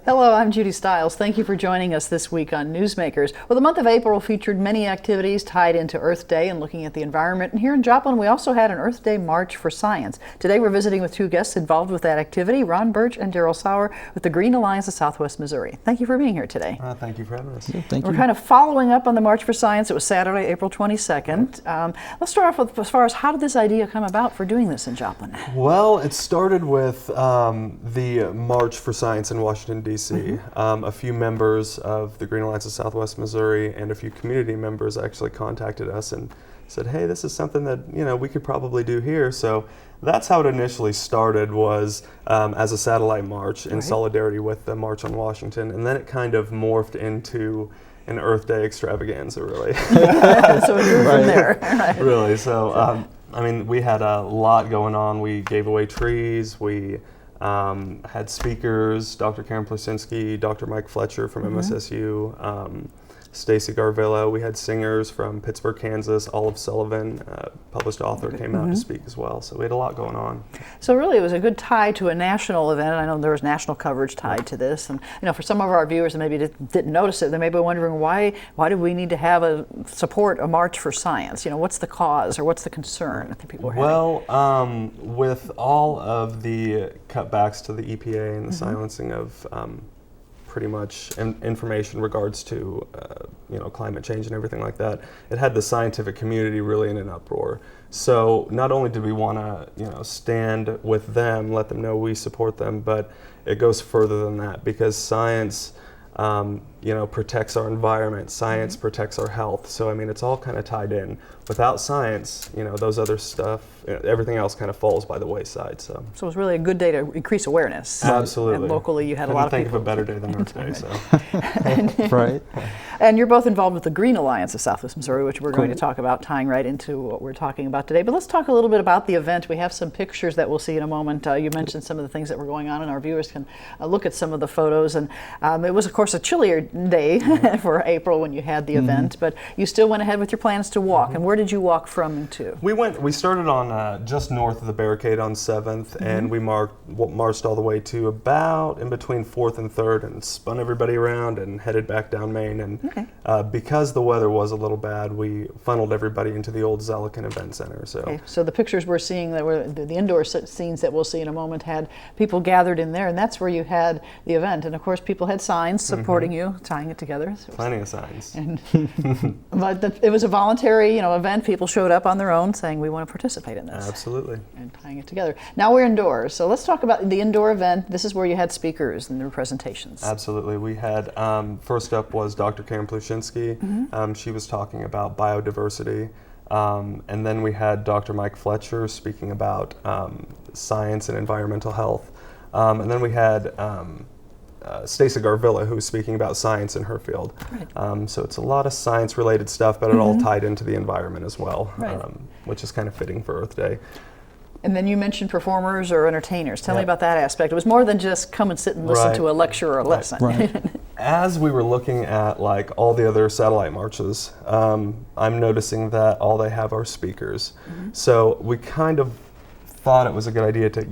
Hello, I'm Judy Stiles. Thank you for joining us this week on Newsmakers. Well, the month of April featured many activities tied into Earth Day and looking at the environment. And here in Joplin, we also had an Earth Day March for Science. Today, we're visiting with two guests involved with that activity, Burch and Darrell with the Green Alliance of Southwest Missouri. Thank you for being here today. Thank you for having us. Yeah, thank you. We're kind of following up on the March for Science. It was Saturday, April 22nd. Let's start off with as far as how did this idea come about for doing this in Joplin? Well, it started with the March for Science in Washington, D.C. A few members of the Green Alliance of Southwest Missouri and a few community members actually contacted us and said, hey, this is something that we could probably do here. So that's how it initially started, was as a satellite march in solidarity with the March on Washington, and then it kind of morphed into an Earth Day extravaganza, really. So it grew from there. Right. Really, so we had a lot going on. We gave away trees, we had speakers, Dr. Karen Plasinski, Dr. Mike Fletcher from MSSU, Stacy Garvilla. We had singers from Pittsburgh, Kansas. Olive Sullivan, published author, came out to speak as well. So we had a lot going on. So really it was a good tie to a national event. I know there was national coverage tied to this. And for some of our viewers that maybe didn't notice it, they may be wondering why do we need to have support a March for Science? What's the cause or what's the concern that people are having? Well, with all of the cutbacks to the EPA and the silencing of pretty much information in regards to climate change and everything like that, it had the scientific community really in an uproar. So not only did we want to stand with them, let them know we support them, but it goes further than that, because science protects our environment, science protects our health. So it's all kind of tied in. Without science, those other stuff, everything else kind of falls by the wayside. So it was really a good day to increase awareness. Absolutely. And locally you had a lot of people. Think of a better day than Earth Day. So. Right. And you're both involved with the Green Alliance of Southwest Missouri, which we're going to talk about, tying right into what we're talking about today. But let's talk a little bit about the event. We have some pictures that we'll see in a moment. You mentioned some of the things that were going on, and our viewers can look at some of the photos. And it was, of course, a chillier day for April when you had the event, but you still went ahead with your plans to walk. And where did you walk from and to? We started on just north of the barricade on 7th, and we marched all the way to about in between 4th and 3rd and spun everybody around and headed back down Main. And because the weather was a little bad, we funneled everybody into the old Zelican Event Center. So the pictures we're seeing, that were the indoor scenes that we'll see in a moment, had people gathered in there, and that's where you had the event. And of course people had signs supporting you, tying it together. So plenty of signs. But it was a voluntary event. People showed up on their own saying we want to participate in this. Absolutely. And tying it together. Now we're indoors, so let's talk about the indoor event. This is where you had speakers and their presentations. Absolutely. We had, first up was Dr. Karen Plasinski. She was talking about biodiversity. And then we had Dr. Mike Fletcher speaking about science and environmental health. And then we had Stacy Garvilla, who was speaking about science in her field. Right. So it's a lot of science-related stuff, but it all tied into the environment as well, which is kind of fitting for Earth Day. And then you mentioned performers or entertainers. Tell me about that aspect. It was more than just come and sit and listen to a lecture or a lesson. Right. As we were looking at all the other satellite marches, I'm noticing that all they have are speakers. So we kind of thought it was a good idea to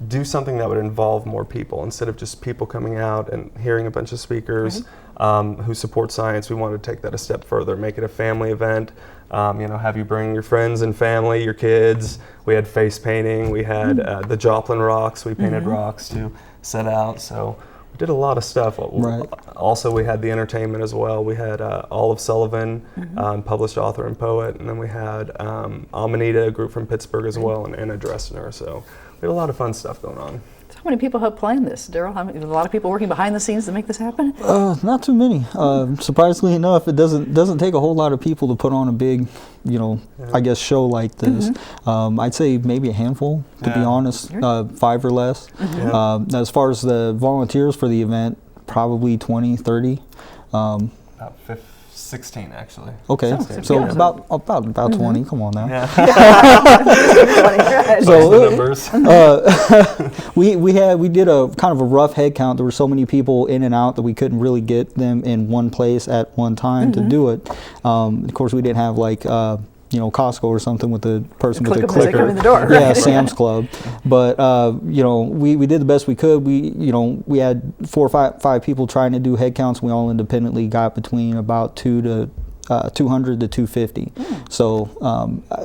do something that would involve more people instead of just people coming out and hearing a bunch of speakers who support science. We wanted to take that a step further, make it a family event. Have you bring your friends and family, your kids. We had face painting. We had the Joplin rocks. We painted rocks to set out. So we did a lot of stuff. Right. Also, we had the entertainment as well. We had Olive Sullivan, published author and poet, and then we had Amanita, a group from Pittsburgh as well, and Anna Dressner. So we had a lot of fun stuff going on. So how many people helped plan this, Darrell? A lot of people working behind the scenes to make this happen? Not too many. Surprisingly enough, it doesn't take a whole lot of people to put on a big, I guess, show like this. I'd say maybe a handful, to be honest, 5 or less. As far as the volunteers for the event, probably 20, 30. About 16 actually. Okay, so about 20. Come on now. So numbers. we did a kind of a rough head count. There were so many people in and out that we couldn't really get them in one place at one time to do it. Of course, we didn't have Costco or something with the person with the Click 'em as they clicker. come in the door. Yeah, Sam's Club. But we did the best we could. We had 4 or 5 people trying to do head counts. We all independently got between about 200 to 250. So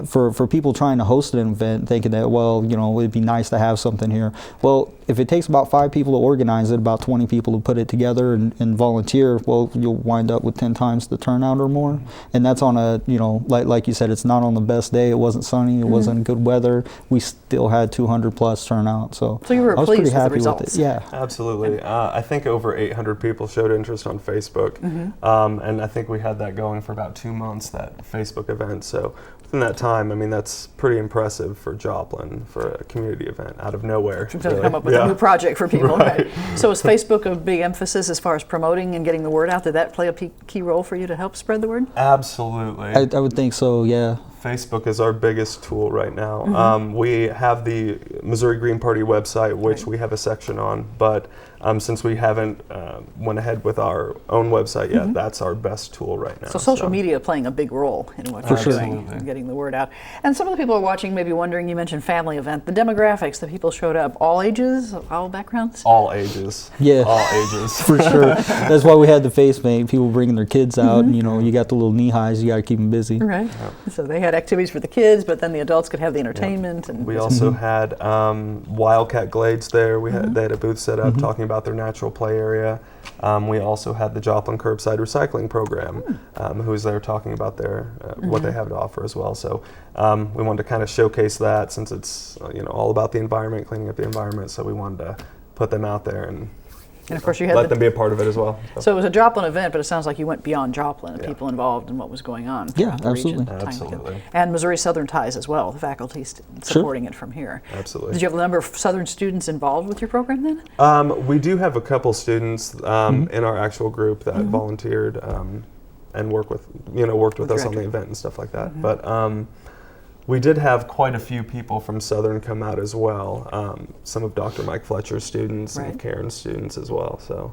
for people trying to host an event, thinking that it'd be nice to have something here. Well, if it takes about 5 people to organize it, about 20 people to put it together and volunteer, well, you'll wind up with 10 times the turnout or more. And that's on a, like you said, it's not on the best day. It wasn't sunny. It wasn't good weather. We still had 200 plus turnout. So you were I was pleased pretty with the happy results. with it. Yeah. Absolutely. I think over 800 people showed interest on Facebook. And I think we had that going for about 2 months, that Facebook event. So within that time, I mean, that's pretty impressive for Joplin, for a community event out of nowhere. To come up with a new project for people. Right. So is Facebook a big emphasis as far as promoting and getting the word out? Did that play a key role for you to help spread the word? Absolutely. I would think so, yeah. Facebook is our biggest tool right now. We have the Missouri Green Party website, which we have a section on, but since we haven't went ahead with our own website yet, that's our best tool right now. So social media playing a big role in what you're doing and getting the word out. And some of the people are watching maybe wondering, you mentioned family event, the demographics, the people showed up, all ages, all backgrounds? All ages. Yeah. All ages. For sure. That's why we had the face paint, people bringing their kids out, and you got the little knee highs, you got to keep them busy. Right. So they had activities for the kids, but then the adults could have the entertainment. And we also had Wildcat Glades there. They had a booth set up talking about their natural play area. We also had the Joplin Curbside Recycling Program, who was there talking about what they have to offer as well. So we wanted to kind of showcase that, since it's all about the environment, cleaning up the environment. So we wanted to put them out there and of course you had let them be a part of it as well. So it was a Joplin event, but it sounds like you went beyond Joplin, people involved in what was going on. Yeah, the region, absolutely. Absolutely. And Missouri Southern ties as well, the faculty supporting it from here. Absolutely. Did you have a number of Southern students involved with your program then? We do have a couple students in our actual group that volunteered and worked with us on the event and stuff like that. But we did have quite a few people from Southern come out as well. Some of Dr. Mike Fletcher's students, some of Karen's students as well. So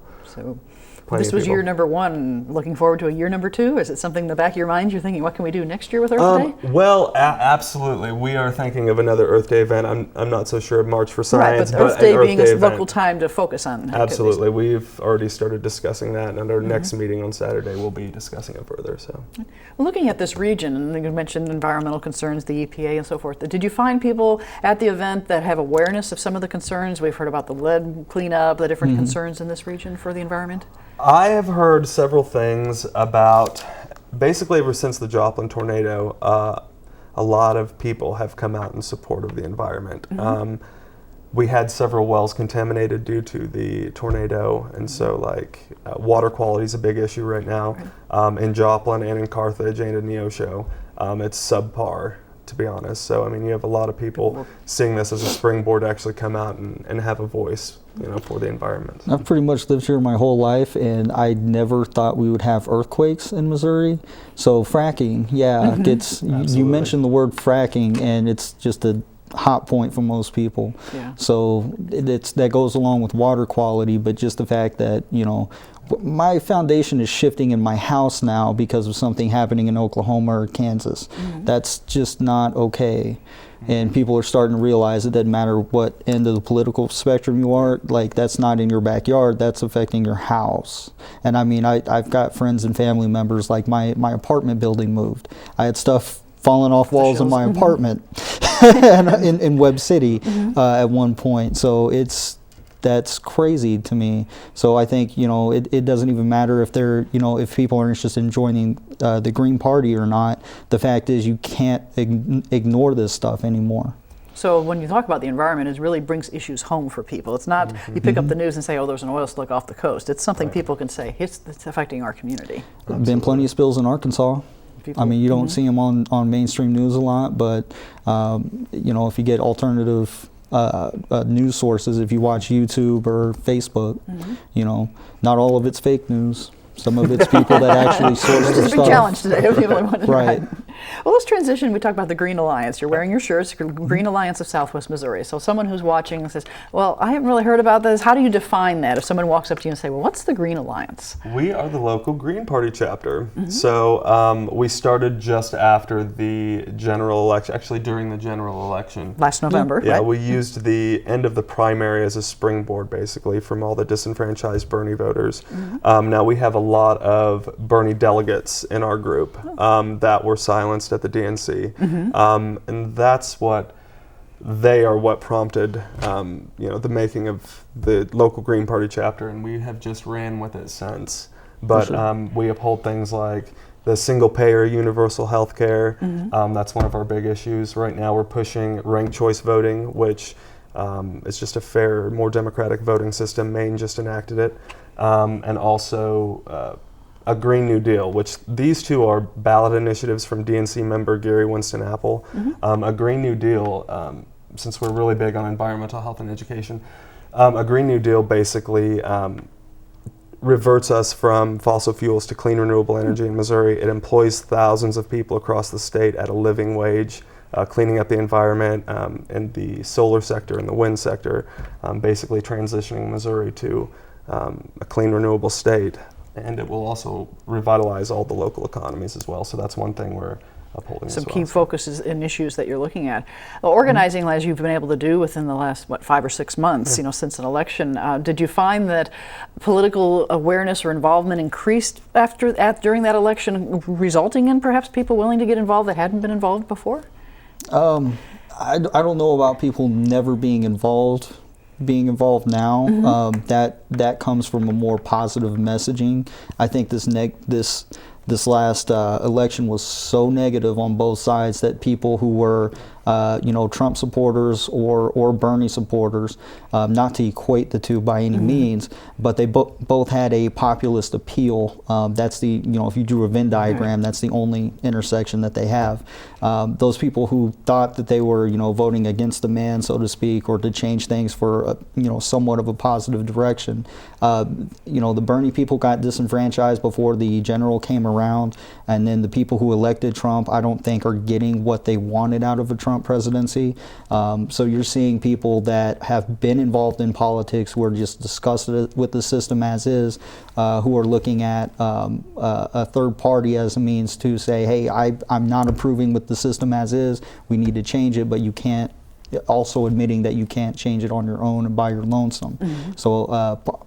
this was year number 1. Looking forward to a year number 2? Is it something in the back of your mind you're thinking, what can we do next year with Earth Day? Well, absolutely. We are thinking of another Earth Day event. I'm not so sure of March for Science, but Earth Day being a local time to focus on. Absolutely. We've already started discussing that, and at our next meeting on Saturday, we'll be discussing it further. So, well, looking at this region, and you mentioned environmental concerns, the EPA and so forth, did you find people at the event that have awareness of some of the concerns? We've heard about the lead cleanup, the different concerns in this region for the environment. I have heard several things about, basically ever since the Joplin tornado, a lot of people have come out in support of the environment. We had several wells contaminated due to the tornado, and so water quality is a big issue right now in Joplin and in Carthage and in Neosho. It's subpar, to be honest. So I mean, you have a lot of people seeing this as a springboard to actually come out and have a voice, for the environment. I've pretty much lived here my whole life, and I never thought we would have earthquakes in Missouri. So fracking, gets you mentioned the word fracking, and it's just a hot point for most people. So that goes along with water quality, but just the fact that my foundation is shifting in my house now because of something happening in Oklahoma or Kansas. That's just not okay. And people are starting to realize it doesn't matter what end of the political spectrum you are, that's not in your backyard, that's affecting your house. And I mean, I've got friends and family members, my apartment building moved. I had stuff falling off walls in my apartment in Webb City at one point. So that's crazy to me. So I think it doesn't even matter if they're if people are interested in joining the Green Party or not. The fact is you can't ignore this stuff anymore. So when you talk about the environment, it really brings issues home for people. It's not you pick up the news and say, oh, there's an oil slick off the coast. It's something people can say, it's affecting our community. There's been plenty of spills in Arkansas. I mean, you don't see them on mainstream news a lot, but if you get alternative news sources, if you watch YouTube or Facebook, not all of it's fake news. Some of it's people that actually source the stuff. It's a big challenge today. People are wondering, right. Well, let's transition. We talk about the Green Alliance. You're wearing your shirts, Green Alliance of Southwest Missouri. So someone who's watching says, well, I haven't really heard about this. How do you define that? If someone walks up to you and say, well, what's the Green Alliance? We are the local Green Party chapter. So we started just after the general election, actually during the general election. Last November, Yeah, right? we used the end of the primary as a springboard, basically, from all the disenfranchised Bernie voters. Now, we have a lot of Bernie delegates in our group that were silenced at the DNC. And that's what what prompted the making of the local Green Party chapter, and we have just ran with it since. But we uphold things like the single-payer universal health care. That's one of our big issues. Right now we're pushing ranked choice voting, which is just a fair, more democratic voting system. Maine just enacted it. And also a Green New Deal, which these two are ballot initiatives from DNC member Gary Winston Apple. A Green New Deal, since we're really big on environmental health and education, a Green New Deal basically reverts us from fossil fuels to clean renewable energy in Missouri. It employs thousands of people across the state at a living wage, cleaning up the environment in the solar sector and the wind sector, basically transitioning Missouri to a clean renewable state. And it will also revitalize all the local economies as well. So that's one thing we're upholding. Some as well. key focuses and issues that you're looking at. Organizing, as you've been able to do within the last 5 or 6 months, since an election, did you find that political awareness or involvement increased during that election, resulting in perhaps people willing to get involved that hadn't been involved before? I don't know about people never being involved now. That comes from a more positive messaging. I think this last election was so negative on both sides that people who were Trump supporters or Bernie supporters, not to equate the two by any means, but they both had a populist appeal. That's the, if you drew a Venn diagram, that's the only intersection that they have. Those people who thought that they were, voting against the man, so to speak, or to change things for, somewhat of a positive direction. The Bernie people got disenfranchised before the general came around, and then the people who elected Trump, I don't think are getting what they wanted out of a Trump presidency. So you're seeing people that have been involved in politics who are just disgusted with the system as is, who are looking at a third party as a means to say, hey, I'm not approving with the system as is, we need to change it, but you can't, also admitting that you can't change it on your own and by your lonesome. So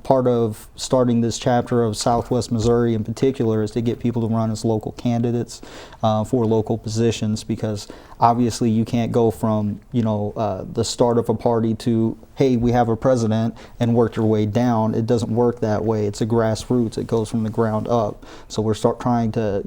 part of starting this chapter of Southwest Missouri in particular is to get people to run as local candidates for local positions, because obviously you can't go from the start of a party to, hey, we have a president, and work your way down. It doesn't work that way. It's a grassroots. It goes from the ground up. So we're trying to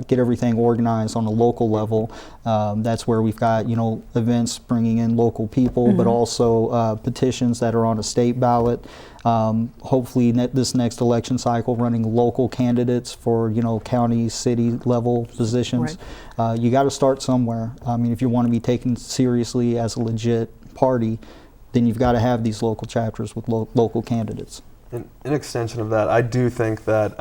get everything organized on a local level. That's where we've got events bringing in local people, but also petitions that are on a state ballot. Hopefully this next election cycle running local candidates for county, city level positions. You got to start somewhere. I mean, if you want to be taken seriously as a legit party, then you've got to have these local chapters with local candidates. In extension of that, I do think that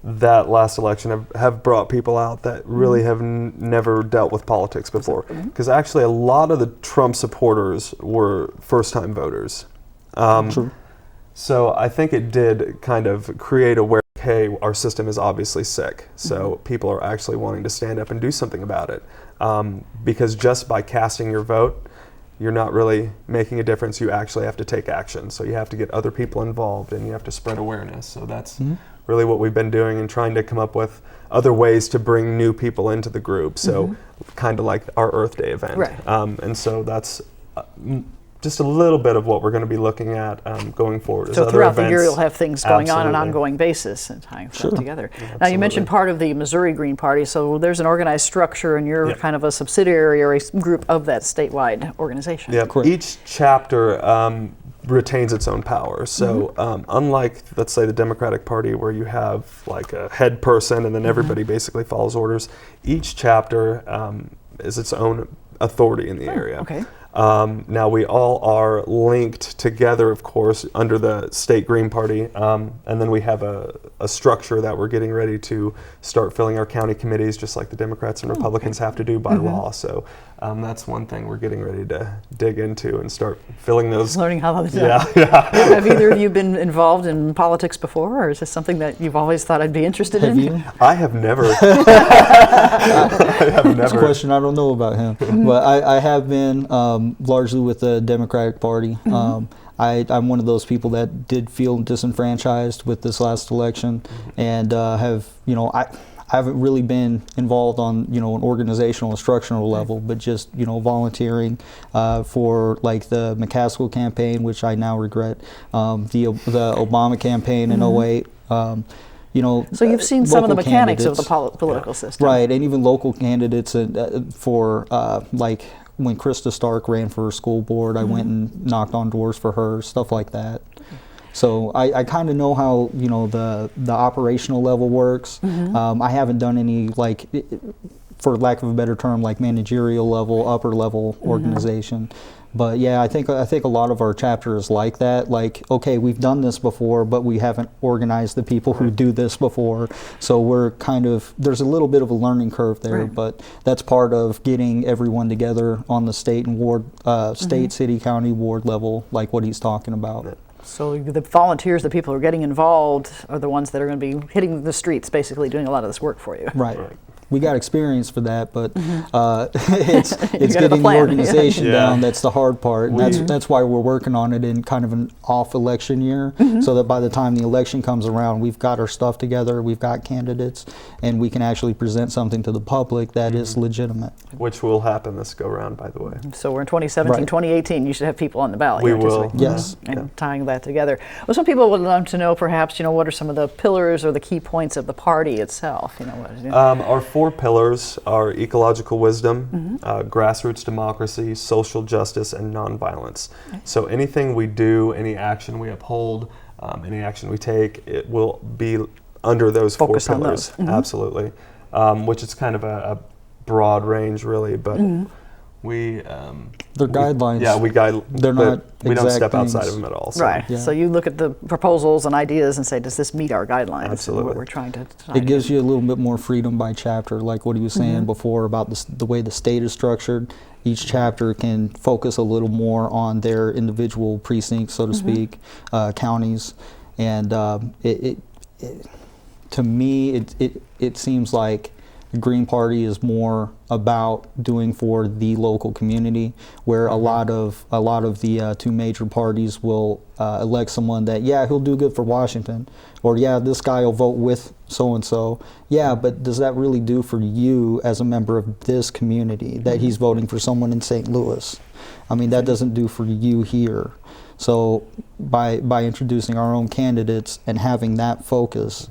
that last election have brought people out that really have never dealt with politics before. Because actually a lot of the Trump supporters were first-time voters. True. So I think it did kind of create awareness, hey, our system is obviously sick. So people are actually wanting to stand up and do something about it. Because just by casting your vote, you're not really making a difference. You actually have to take action. So you have to get other people involved, and you have to spread awareness. So that's really what we've been doing, and trying to come up with other ways to bring new people into the group. So kind of like our Earth Day event. And so that's just a little bit of what we're going to be looking at going forward. So throughout the year you'll have things going on an Absolutely. ongoing basis and tying stuff together. Yeah, Now you mentioned part of the Missouri Green Party, so there's an organized structure and you're kind of a subsidiary or a group of that statewide organization. Yeah, each chapter retains its own power. So unlike, let's say, the Democratic Party, where you have like a head person and then everybody basically follows orders, each chapter is its own authority in the area. Now we all are linked together, of course, under the state Green Party, and then we have a structure that we're getting ready to start filling our county committees, just like the Democrats and Republicans have to do by law. So that's one thing we're getting ready to dig into and start filling those. Learning how to do Yeah, that. yeah. Have either of you been involved in politics before, or is this something that you've always thought I'd be interested in? You? I have never. I have That's a never. question I don't know about him, but I have been largely with the Democratic Party. I'm one of those people that did feel disenfranchised with this last election, and have, I haven't really been involved on, an organizational, instructional level, but just, volunteering for like the McCaskill campaign, which I now regret, the Obama campaign in 08. So you've seen some of the local mechanics of the candidates. political system. Right, and even local candidates for like when Krista Stark ran for school board, I went and knocked on doors for her, stuff like that. So I kind of know how the operational level works. I haven't done any, like, for lack of a better term, like managerial level, upper level organization. But yeah, I think a lot of our chapter is like that. Like, okay, we've done this before, but we haven't organized the people who do this before. So we're there's a little bit of a learning curve there, but that's part of getting everyone together on the state and ward, state, city, county, ward level, like what he's talking about. So the volunteers, the people who are getting involved, are the ones that are going to be hitting the streets, basically doing a lot of this work for you. Right. We got experience for that, but it's getting the plan. organization Yeah. down that's the hard part. And that's why we're working on it in kind of an off-election year, so that by the time the election comes around, we've got our stuff together, we've got candidates, and we can actually present something to the public that is legitimate. Which will happen this go-round, by the way. So we're in 2017, Right. 2018. You should have people on the ballot. We you will. anticipate. Yes. And tying that together. Well, some people would love to know, perhaps, what are some of the pillars or the key points of the party itself? Our 4 pillars are ecological wisdom, grassroots democracy, social justice, and nonviolence. So anything we do, any action we uphold, any action we take, it will be under those Focus 4 on pillars. those. Absolutely. Which is kind of a broad range, really, but They're guidelines. Yeah, we guide. They're but not we don't exact step outside things. of them at all. So. Right. Yeah. So you look at the proposals and ideas and say, does this meet our guidelines? Absolutely. What we're trying to. It gives you a little bit more freedom by chapter, like what he was saying before about the way the state is structured. Each chapter can focus a little more on their individual precincts, so to speak, counties, and to me, it seems like the Green Party is more about doing for the local community, where a lot of the 2 major parties will elect someone that, yeah, he'll do good for Washington, or yeah, this guy will vote with so and so. Yeah, but does that really do for you as a member of this community that he's voting for someone in St. Louis? I mean, that doesn't do for you here. So by introducing our own candidates and having that focus,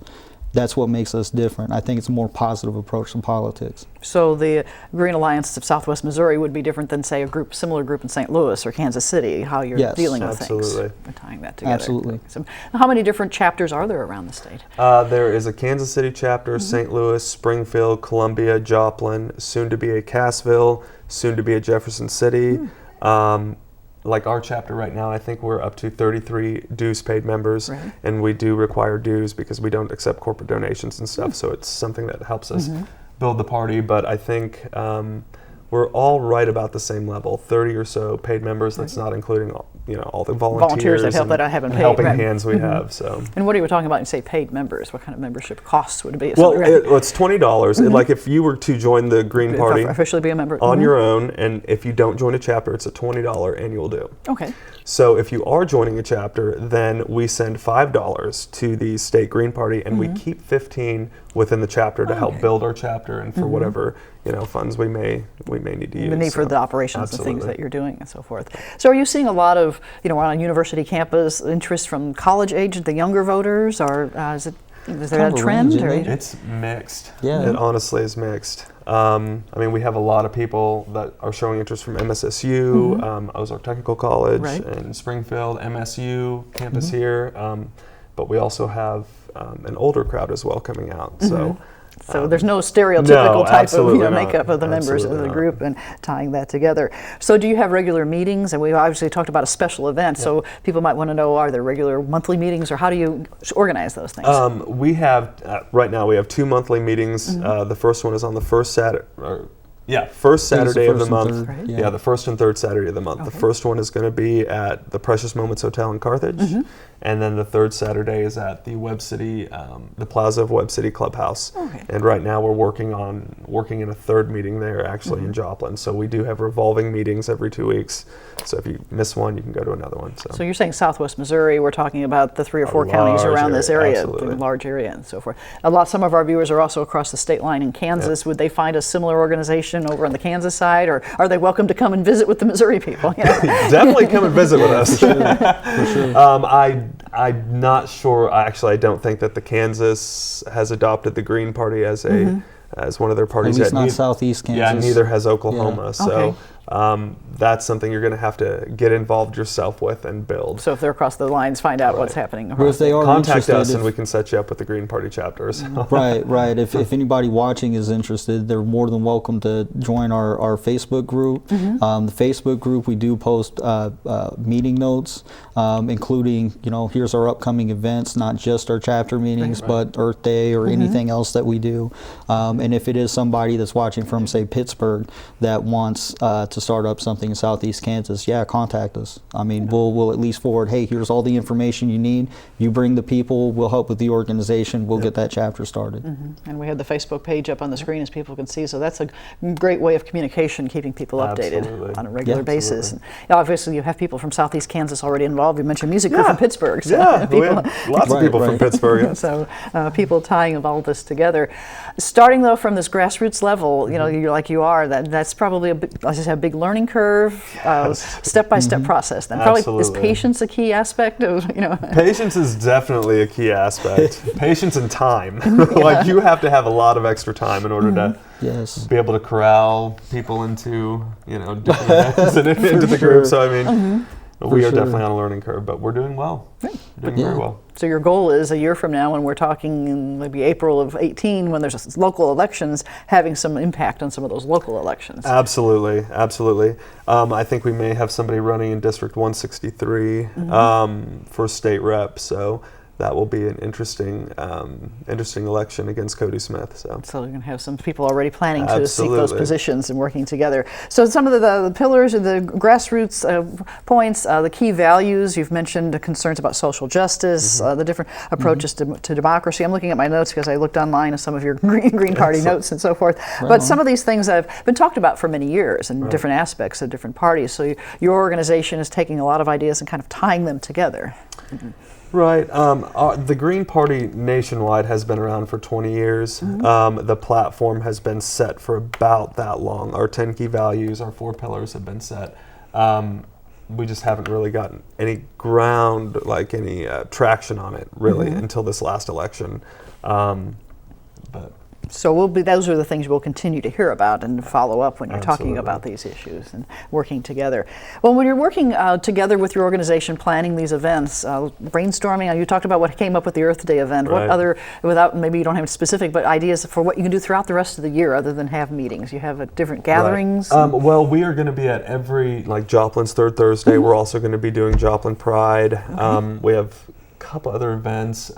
that's what makes us different. I think it's a more positive approach to politics. So the Green Alliance of Southwest Missouri would be different than, say, a similar group in St. Louis or Kansas City, how you're Yes. dealing with Absolutely. things. We're tying that together. Absolutely. So how many different chapters are there around the state? There is a Kansas City chapter, St. Louis, Springfield, Columbia, Joplin, soon to be a Cassville, soon to be a Jefferson City. Like our chapter right now, I think we're up to 33 dues paid members, and we do require dues because we don't accept corporate donations and stuff. So it's something that helps us build the party. But I think we're all right about the same level, 30 or so paid members. That's not including all the volunteers that help and, that I haven't and paid, helping right. hands we have. So. And what are you talking about when you say paid members? What kind of membership costs would it be? Well, it's $20. Like if you were to join the Green Party, officially be a member on your own, and if you don't join a chapter, it's a $20 annual due. Okay. So if you are joining a chapter, then we send $5 to the state Green Party, and we keep $15 within the chapter to help build our chapter and for whatever funds we may need to use. The need for the operations and Absolutely. things that you're doing and so forth. So are you seeing a lot of, on a university campus, interest from college age, the younger voters, or is there Kind a of a trend? range, Or isn't it? It's mixed. Yeah. It honestly is mixed. I mean, we have a lot of people that are showing interest from MSSU, Ozark Technical College, Right. and Springfield, MSU campus here. But we also have an older crowd as well coming out. So So there's no stereotypical type of absolutely not. makeup of the members of the group and tying that together. So do you have regular meetings? And we obviously talked about a special event, so people might want to know, are there regular monthly meetings, or how do you organize those things? We have, right now we have 2 monthly meetings. The first one is on the first Saturday, first Saturday of the month. Right. Yeah, the first and third Saturday of the month. The first one is going to be at the Precious Moments Hotel in Carthage, and then the third Saturday is at the Web City, the Plaza of Web City Clubhouse. Okay. And right now we're working in a third meeting there, actually in Joplin. So we do have revolving meetings every 2 weeks. So if you miss one, you can go to another one. So you're saying Southwest Missouri? We're talking about the 3 or 4 counties around this area, absolutely. a large area, and so forth. Some of our viewers are also across the state line in Kansas. Would they find a similar organization over on the Kansas side, or are they welcome to come and visit with the Missouri people? Definitely come and visit with us. For sure. I'm not sure. Actually, I don't think that the Kansas has adopted the Green Party as one of their parties. At least not Southeast Kansas. Yeah, neither has Oklahoma. Yeah. So that's something you're going to have to get involved yourself with and build. So if they're across the lines, find out what's happening. Well, if they are Contact us interested, and we can set you up with the Green Party chapters. Right. If anybody watching is interested, they're more than welcome to join our Facebook group. The Facebook group, we do post meeting notes, including, here's our upcoming events, not just our chapter meetings, but Earth Day or anything else that we do. And if it is somebody that's watching from, say, Pittsburgh that wants to start up something in Southeast Kansas, contact us. I mean, we'll at least forward, hey, here's all the information you need. You bring the people, we'll help with the organization, we'll get that chapter started. And we have the Facebook page up on the screen, as people can see, so that's a great way of communication, keeping people updated on a regular basis. And obviously, you have people from Southeast Kansas already involved. You mentioned music crew from Pittsburgh. So we have lots of people from Pittsburgh. So people tying all this together. Starting, though, from this grassroots level, you're like you are, that's probably a big learning curve, step-by-step process. Then probably is patience a key aspect of, Patience is definitely a key aspect. Patience and time. Like, you have to have a lot of extra time in order to be able to corral people into, different events and into the group. So, I mean, we are definitely on a learning curve, but we're doing well. We're doing very well. So your goal is, a year from now, when we're talking in maybe April of 18, when there's local elections, having some impact on some of those local elections. Absolutely. I think we may have somebody running in District 163 for state rep. So that will be an interesting election against Cody Smith. So you're going to have some people already planning to seek those positions and working together. So some of the pillars of the grassroots points, the key values, you've mentioned the concerns about social justice, the different approaches to democracy. I'm looking at my notes because I looked online at some of your Green Party notes and so forth. But some of these things have been talked about for many years in different aspects of different parties. So your organization is taking a lot of ideas and kind of tying them together. Right. The Green Party nationwide has been around for 20 years. The platform has been set for about that long. Our 10 key values, our 4 pillars have been set. We just haven't really gotten any ground, any traction on it, really, until this last election. So those are the things we'll continue to hear about and follow up when you're talking about these issues and working together. Well, when you're working together with your organization, planning these events, brainstorming, you talked about what came up with the Earth Day event. What other, without maybe you don't have specific, but ideas for what you can do throughout the rest of the year other than have meetings? You have different gatherings? Well, we are going to be at every, Joplin's third Thursday. We're also going to be doing Joplin Pride. We have a couple other events.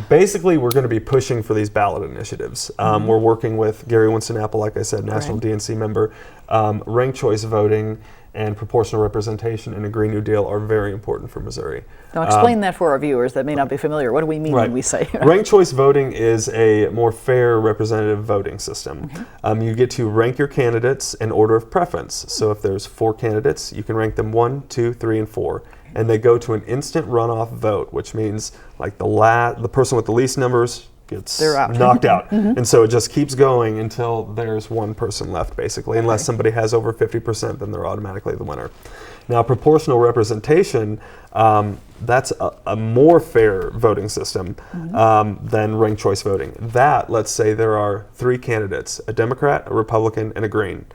Basically, we're going to be pushing for these ballot initiatives. We're working with Gary Winston-Apple, like I said, National DNC member. Ranked choice voting and proportional representation in a Green New Deal are very important for Missouri. Now explain that for our viewers that may not be familiar. What do we mean when we say? Ranked choice voting is a more fair representative voting system. You get to rank your candidates in order of preference. So if there's 4 candidates, you can rank them 1, 2, 3, and 4. And they go to an instant runoff vote, which means the person with the least numbers gets knocked out. And so it just keeps going until there's one person left, basically. Unless somebody has over 50%, then they're automatically the winner. Now, proportional representation, that's a more fair voting system than ranked choice voting. That, let's say there are 3 candidates, a Democrat, a Republican, and a Green.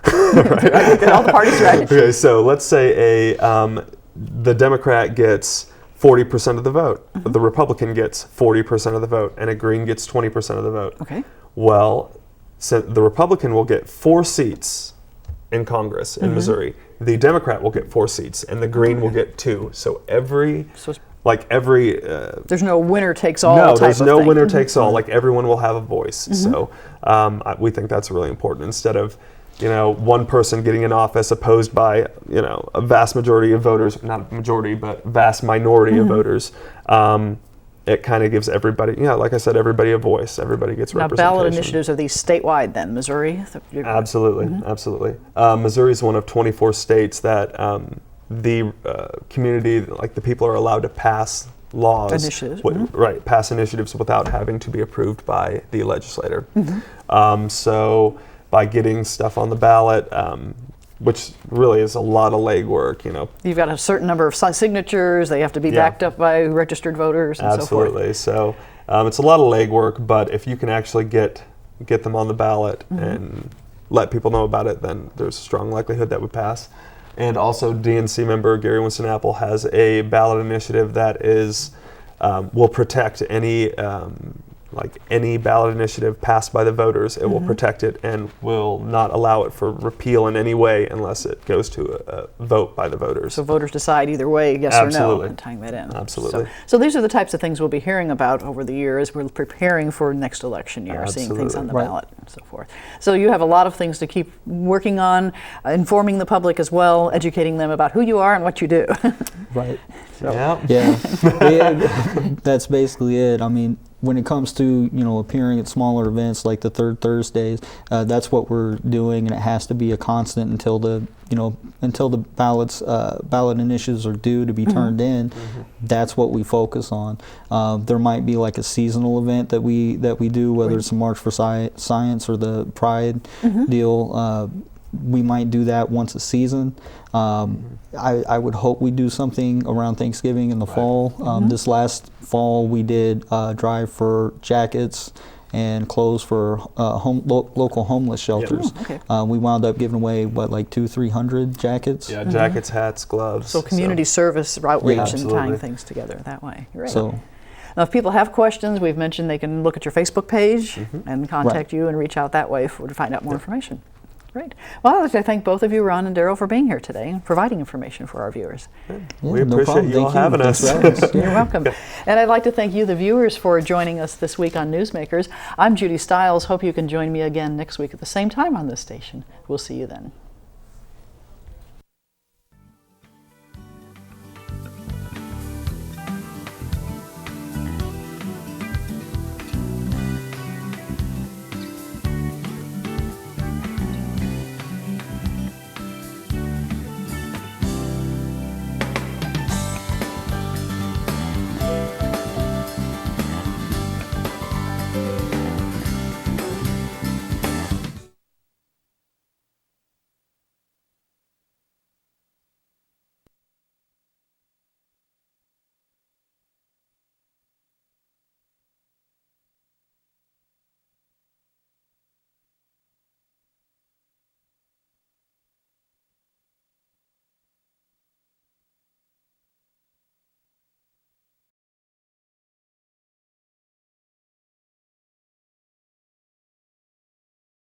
Get all the parties right. Okay, so let's say the Democrat gets 40% of the vote. The Republican gets 40% of the vote, and a Green gets 20% of the vote. Okay. Well, so the Republican will get 4 seats in Congress in Missouri. The Democrat will get 4 seats, and the Green will get 2. So every there's no winner takes all. No, type there's of no thing. winner takes all. Like, everyone will have a voice. So we think that's really important. Instead of, one person getting in office opposed by, a vast majority of voters, not a majority, but vast minority of voters. It kind of gives everybody, like I said, everybody a voice. Everybody gets Now, representation. ballot initiatives, are these statewide then? Missouri? Absolutely, absolutely. Missouri is one of 24 states that the community, like the people, are allowed to pass laws. Initiatives. Right, pass initiatives without having to be approved by the legislator. So by getting stuff on the ballot, which really is a lot of legwork, You've got a certain number of signatures. They have to be backed up by registered voters and Absolutely. so forth. So it's a lot of legwork, but if you can actually get them on the ballot and let people know about it, then there's a strong likelihood that would pass. And also, DNC member Gary Winston-Apple has a ballot initiative that is will protect any ballot initiative passed by the voters. It will protect it and will not allow it for repeal in any way unless it goes to a vote by the voters. So voters decide either way, yes or no, and tying that in. Absolutely. So these are the types of things we'll be hearing about over the year as we're preparing for next election year, seeing things on the ballot and so forth. So you have a lot of things to keep working on, informing the public as well, educating them about who you are and what you do. Right. Yeah. That's basically it. I mean, when it comes to appearing at smaller events like the Third Thursdays, that's what we're doing, and it has to be a constant until the ballot initiatives are due to be turned in. That's what we focus on. There might be like a seasonal event that we do, whether it's a March for Science or the Pride deal. We might do that once a season. I would hope we do something around Thanksgiving in the fall. This last fall we did a drive for jackets and clothes for local homeless shelters. We wound up giving away, like 200-300 jackets? Yeah, jackets, hats, gloves. So community service, outreach, and absolutely. tying things together that way. You're right. So, now, if people have questions, we've mentioned they can look at your Facebook page and contact you and reach out that way to find out more information. Great. Well, I'd like to thank both of you, Ron and Darrell, for being here today and providing information for our viewers. We appreciate you all having us. You're welcome. And I'd like to thank you, the viewers, for joining us this week on Newsmakers. I'm Judy Stiles. Hope you can join me again next week at the same time on this station. We'll see you then.